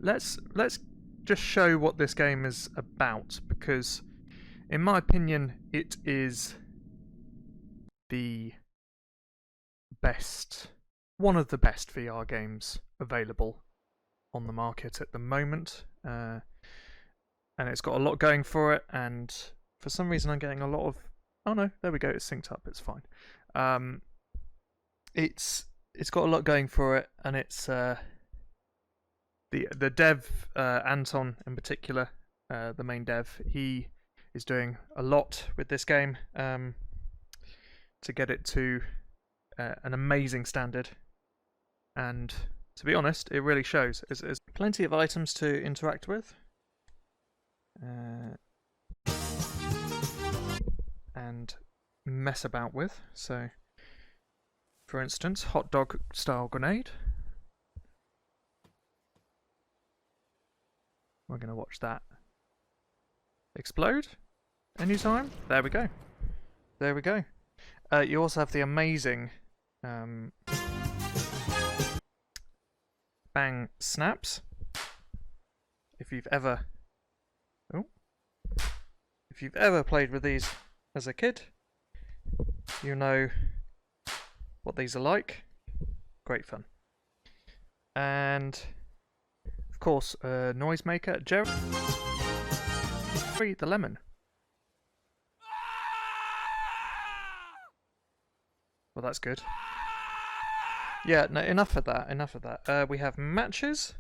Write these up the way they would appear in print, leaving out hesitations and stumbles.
Let's just show what this game is about, because in my opinion it is the best, one of the best VR games available on the market at the moment, and it's got a lot going for it, and for some reason I'm getting a lot of, oh no, there we go, it's synced up, it's fine. It's got a lot going for it, and it's the dev, Anton in particular, the main dev, he is doing a lot with this game to get it to an amazing standard, and to be honest, it really shows. There's plenty of items to interact with, and mess about with. So, for instance, hot dog style grenade. We're going to watch that explode anytime. There we go. There we go. You also have the amazing bang snaps. If you've ever played with these as a kid, you know what these are like. Great fun. And of course, noisemaker Jerry the lemon. Well, that's good. Yeah, no, enough of that. Enough of that. We have matches,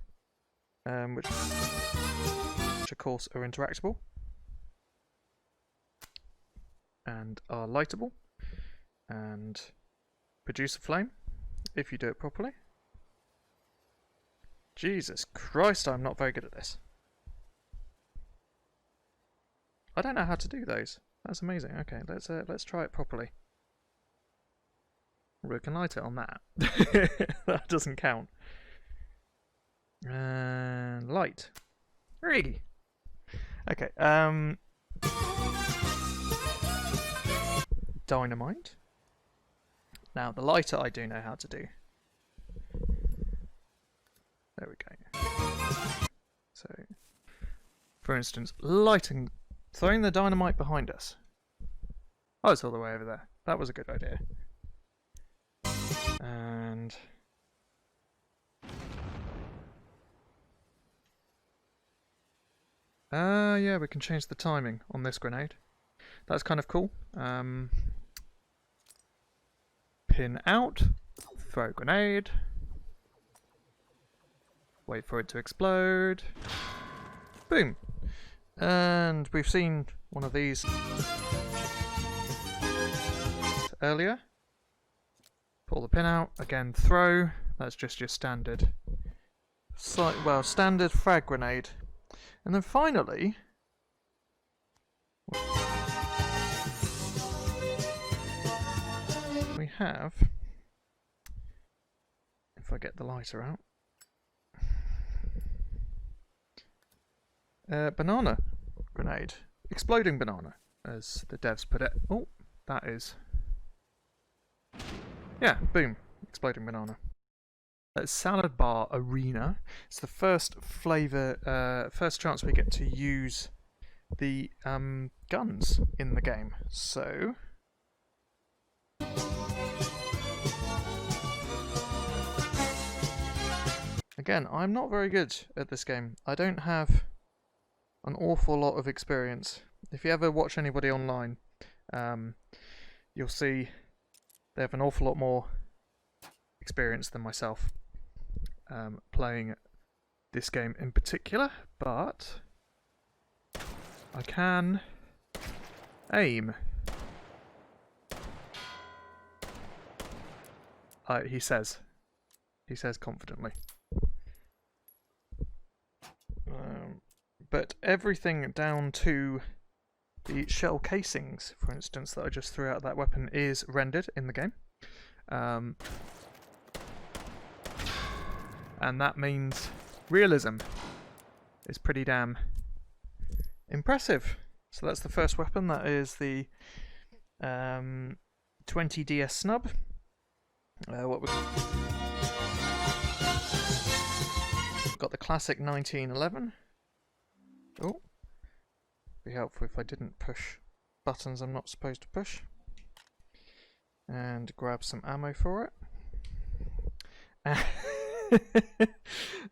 which of course are interactable and are lightable and produce a flame if you do it properly. Jesus Christ, I'm not very good at this. I don't know how to do those. That's amazing. Okay, let's try it properly. We can light it on that. That doesn't count. Light. Really? Okay. Dynamite. Now the lighter I do know how to do. There we go. So, for instance, throwing the dynamite behind us. Oh, it's all the way over there. That was a good idea. And yeah, we can change the timing on this grenade. That's kind of cool. Pin out, throw grenade, wait for it to explode, boom. And we've seen one of these earlier. Pull the pin out, again throw, that's just your standard, standard frag grenade. And then finally, we have, if I get the lighter out, banana grenade. Exploding banana, as the devs put it. Oh, that is... yeah, boom. Exploding banana. Salad bar arena. It's the first first chance we get to use the guns in the game. So... again, I'm not very good at this game. I don't have an awful lot of experience. If you ever watch anybody online, you'll see they have an awful lot more experience than myself playing this game in particular, but I can aim. He says confidently. But everything down to the shell casings, for instance, that I just threw out of that weapon is rendered in the game. And that means realism is pretty damn impressive. So that's the first weapon, that is the 20DS snub. Got the classic 1911. Oh, be helpful if I didn't push buttons I'm not supposed to push. And grab some ammo for it.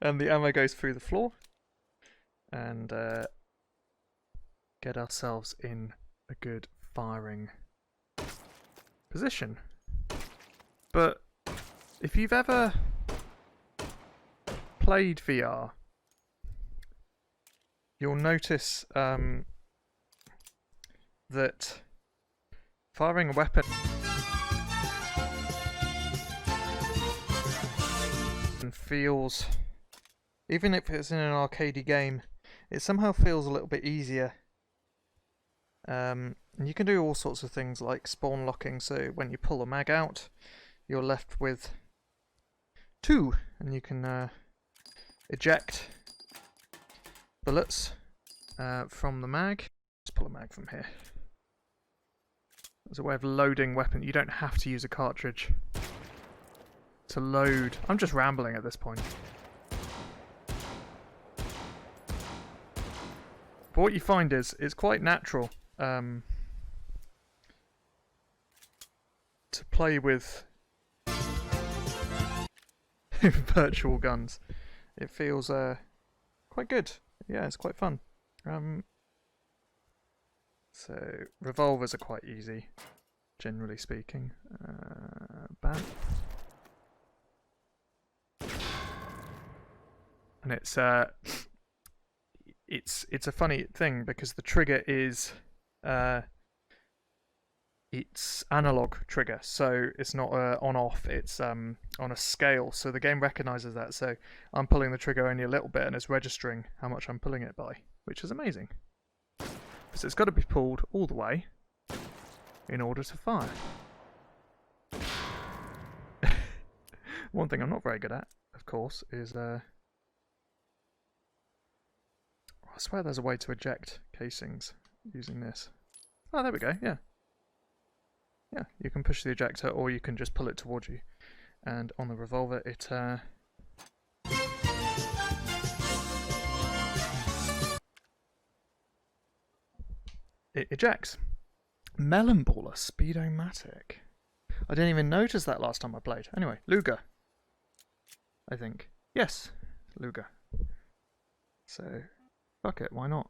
And the ammo goes through the floor. And get ourselves in a good firing position. But if you've ever played VR, you'll notice that firing a weapon feels, even if it's in an arcadey game, it somehow feels a little bit easier. And you can do all sorts of things like spawn locking, so when you pull a mag out, you're left with 2, and you can eject bullets from the mag. Let's pull a mag from here. There's a way of loading weapon. You don't have to use a cartridge to load. I'm just rambling at this point. But what you find is it's quite natural to play with virtual guns. It feels quite good. Yeah, it's quite fun. So revolvers are quite easy, generally speaking. Bam. And it's a funny thing because the trigger is it's analog trigger, so it's not on-off. It's on a scale, so the game recognizes that. So I'm pulling the trigger only a little bit, and it's registering how much I'm pulling it by, which is amazing. So it's got to be pulled all the way in order to fire. One thing I'm not very good at, of course, is I swear there's a way to eject casings using this. Oh, there we go, yeah. Yeah, you can push the ejector or you can just pull it towards you. And on the revolver, it ejects. Melon Baller Speedomatic. I didn't even notice that last time I played. Anyway, Luger. I think. Yes, Luger. So, fuck it, why not?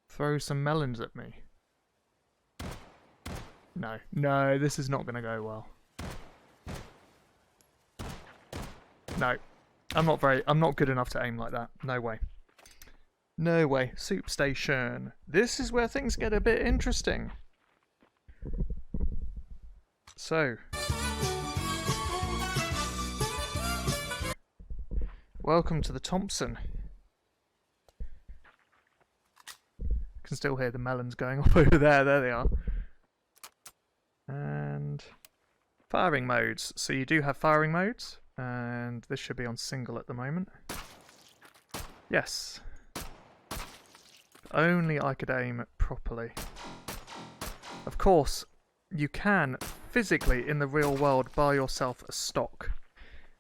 Throw some melons at me. No, this is not going to go well. No, I'm not good enough to aim like that. No way. No way. Soup station. This is where things get a bit interesting. So. Welcome to the Thompson. Can still hear the melons going off over there. There they are. And firing modes. So you do have firing modes, and this should be on single at the moment. Yes. If only I could aim properly. Of course, you can physically in the real world buy yourself a stock.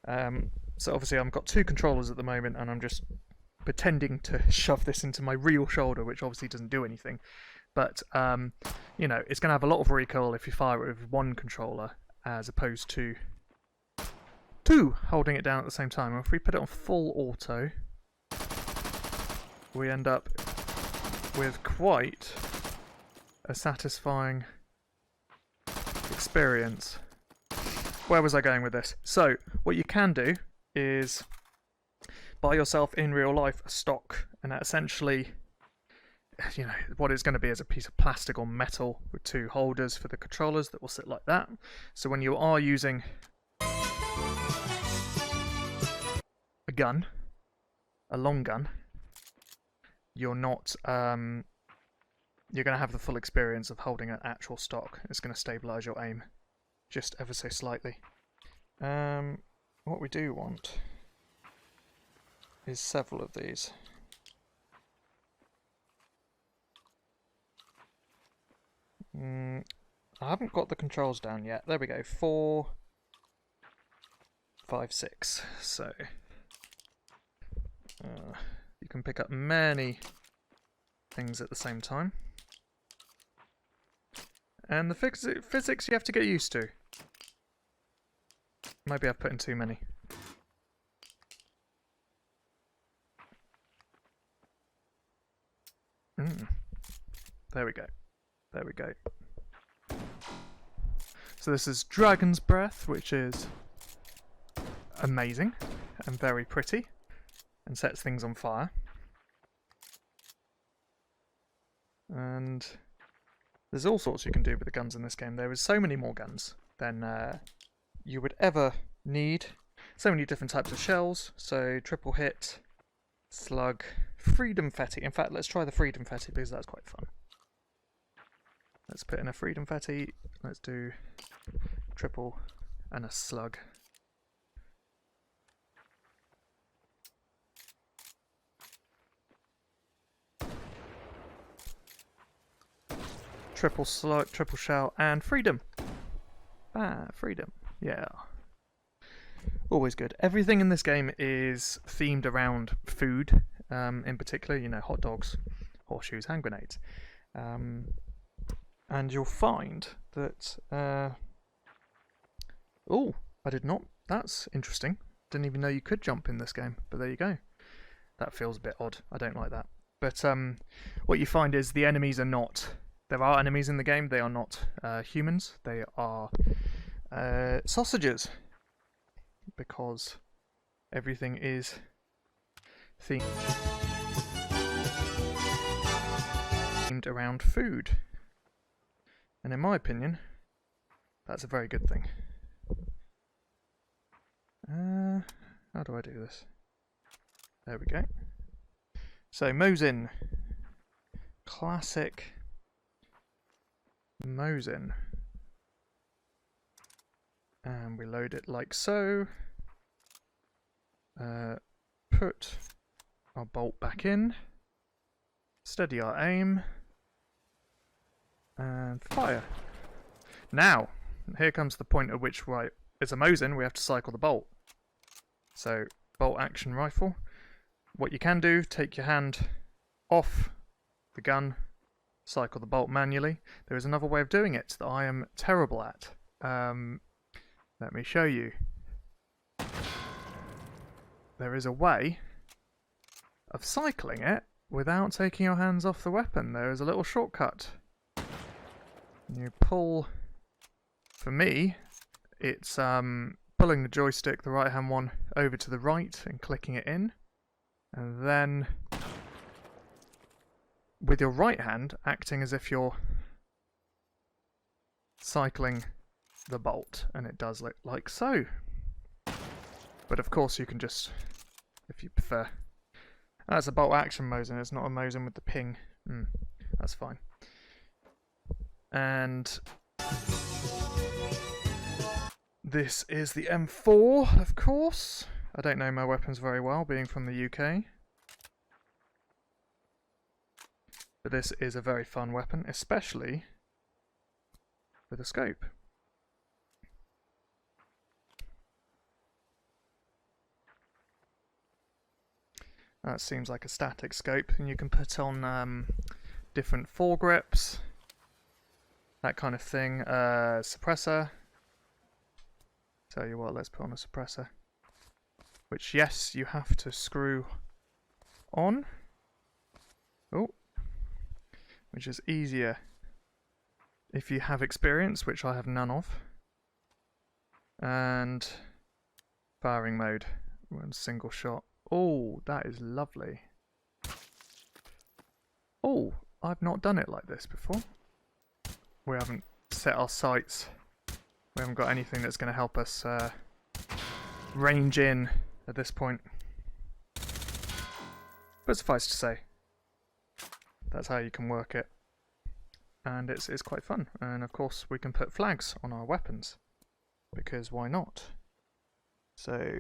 So obviously I've got 2 controllers at the moment, and I'm just pretending to shove this into my real shoulder, which obviously doesn't do anything. But, you know, it's going to have a lot of recoil if you fire it with 1 controller, as opposed to 2 holding it down at the same time. And if we put it on full auto, we end up with quite a satisfying experience. Where was I going with this? So, what you can do is buy yourself in real life a stock, and that essentially, you know, what it's going to be is a piece of plastic or metal with 2 holders for the controllers that will sit like that. So when you are using a gun, a long gun, you're not, you're going to have the full experience of holding an actual stock. It's going to stabilise your aim just ever so slightly. What we do want is several of these. I haven't got the controls down yet. There we go. 4, 5, 6. So You can pick up many things at the same time. And the physics you have to get used to. Maybe I've put in too many. There we go. There we go. So this is Dragon's Breath, which is amazing and very pretty and sets things on fire. And there's all sorts you can do with the guns in this game. There is so many more guns than you would ever need. So many different types of shells. So triple hit, slug, freedom fetty. In fact, let's try the freedom fetty because that's quite fun. Let's put in a freedom fetty. Let's do triple and a slug. Triple slug, triple shell, and freedom. Freedom. Yeah. Always good. Everything in this game is themed around food, in particular, you know, hot dogs, horseshoes, hand grenades. And you'll find that... oh, I did not... That's interesting. Didn't even know you could jump in this game, but there you go. That feels a bit odd. I don't like that. But what you find is the enemies are not... There are enemies in the game. They are not humans. They are sausages. Because everything is themed around food. And in my opinion, that's a very good thing. How do I do this? There we go. So, Mosin. Classic Mosin. And we load it like so. Put our bolt back in. Steady our aim. And fire. Now, here comes the point at which, right, it's a Mosin, we have to cycle the bolt. So, bolt action rifle. What you can do, take your hand off the gun, cycle the bolt manually. There is another way of doing it that I am terrible at. Let me show you. There is a way of cycling it without taking your hands off the weapon. There is a little shortcut. You pull, for me, it's pulling the joystick, the right hand one, over to the right and clicking it in. And then, with your right hand, acting as if you're cycling the bolt, and it does look like so. But of course you can just, if you prefer. That's a bolt action Mosin, it's not a Mosin with the ping. That's fine. And this is the M4, of course. I don't know my weapons very well, being from the UK. But this is a very fun weapon, especially with a scope. That seems like a static scope, and you can put on different foregrips, that kind of thing. Suppressor. Tell you what, let's put on a suppressor. Which, yes, you have to screw on. Oh. Which is easier if you have experience, which I have none of. And firing mode. One single shot. Oh, that is lovely. Oh, I've not done it like this before. We haven't set our sights. We haven't got anything that's going to help us range in at this point. But suffice to say, that's how you can work it. And it's quite fun. And of course we can put flags on our weapons. Because why not? So,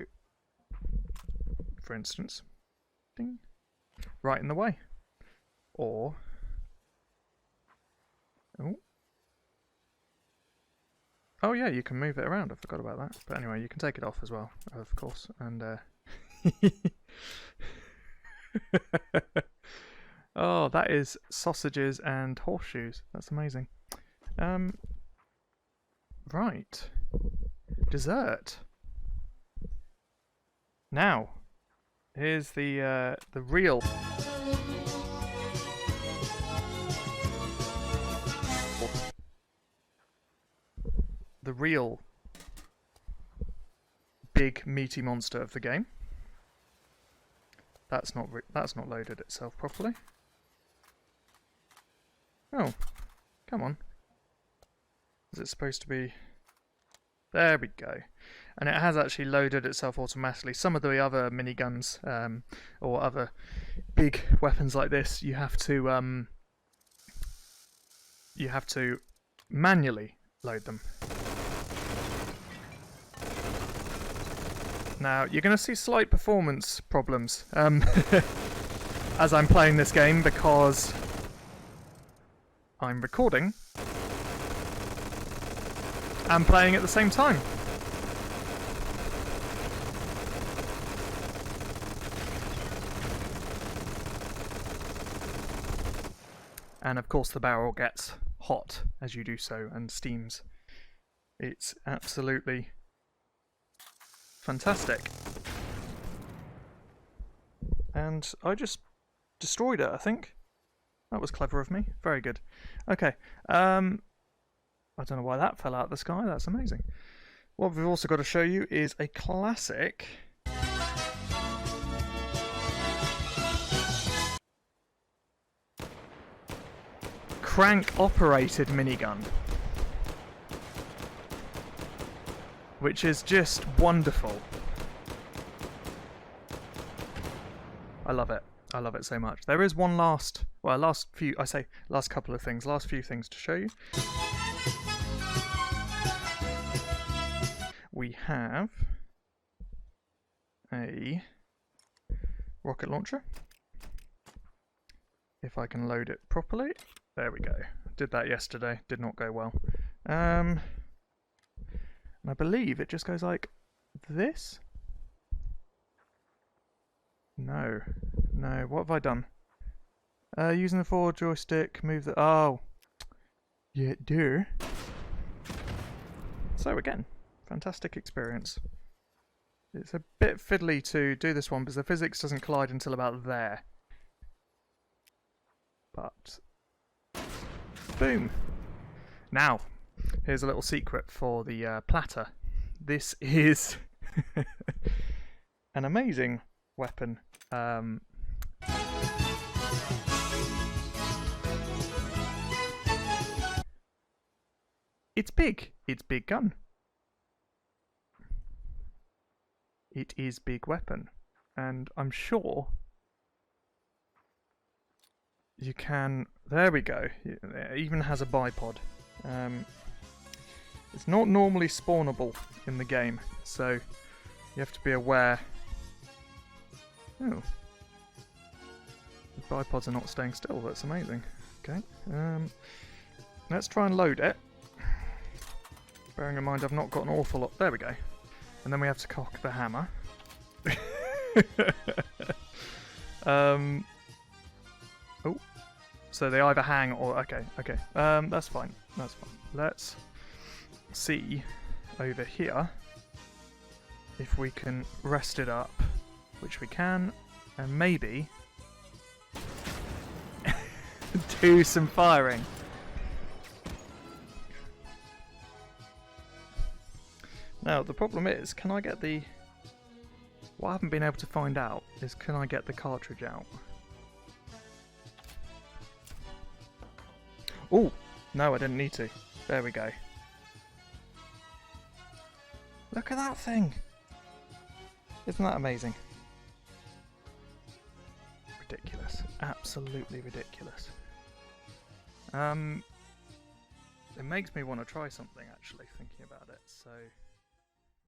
for instance, ding, right in the way. Or, oh yeah, you can move it around, I forgot about that. But anyway, you can take it off as well, of course. And Oh, that is sausages and horseshoes. That's amazing. Right. Dessert. Now, here's the real. The real big meaty monster of the game. That's not loaded itself properly. Oh, come on. Is it supposed to be? There we go. And it has actually loaded itself automatically. Some of the other miniguns or other big weapons like this, you have to manually load them. Now, you're going to see slight performance problems as I'm playing this game because I'm recording and playing at the same time. And of course the barrel gets hot as you do so and steams. It's absolutely fantastic. And I just destroyed it, I think. That was clever of me. Very good. Okay. I don't know why that fell out of the sky. That's amazing. What we've also got to show you is a classic crank-operated minigun, which is just wonderful. I love it. I love it so much. There is one last few things to show you. We have a rocket launcher. If I can load it properly. There we go. Did that yesterday. Did not go well. And I believe it just goes like this. No. What have I done? Using the forward joystick, move the... Oh. Yeah, dear. So again, fantastic experience. It's a bit fiddly to do this one because the physics doesn't collide until about there. But... boom! Now, here's a little secret for the platter. This is an amazing weapon. It's big. It's big gun. It is big weapon. And I'm sure you can... There we go. It even has a bipod. It's not normally spawnable in the game, so you have to be aware. Oh. The bipods are not staying still, that's amazing. Okay. Let's try and load it. Bearing in mind I've not got an awful lot... There we go. And then we have to cock the hammer. Oh. So they either hang or... Okay. That's fine. Let's see over here if we can rest it up, which we can, and maybe do some firing. Now, the problem is, can I get the... What I haven't been able to find out is, can I get the cartridge out? Oh! No, I didn't need to. There we go. Look at that thing! Isn't that amazing? Ridiculous. Absolutely ridiculous. It makes me want to try something, actually, thinking about it, so...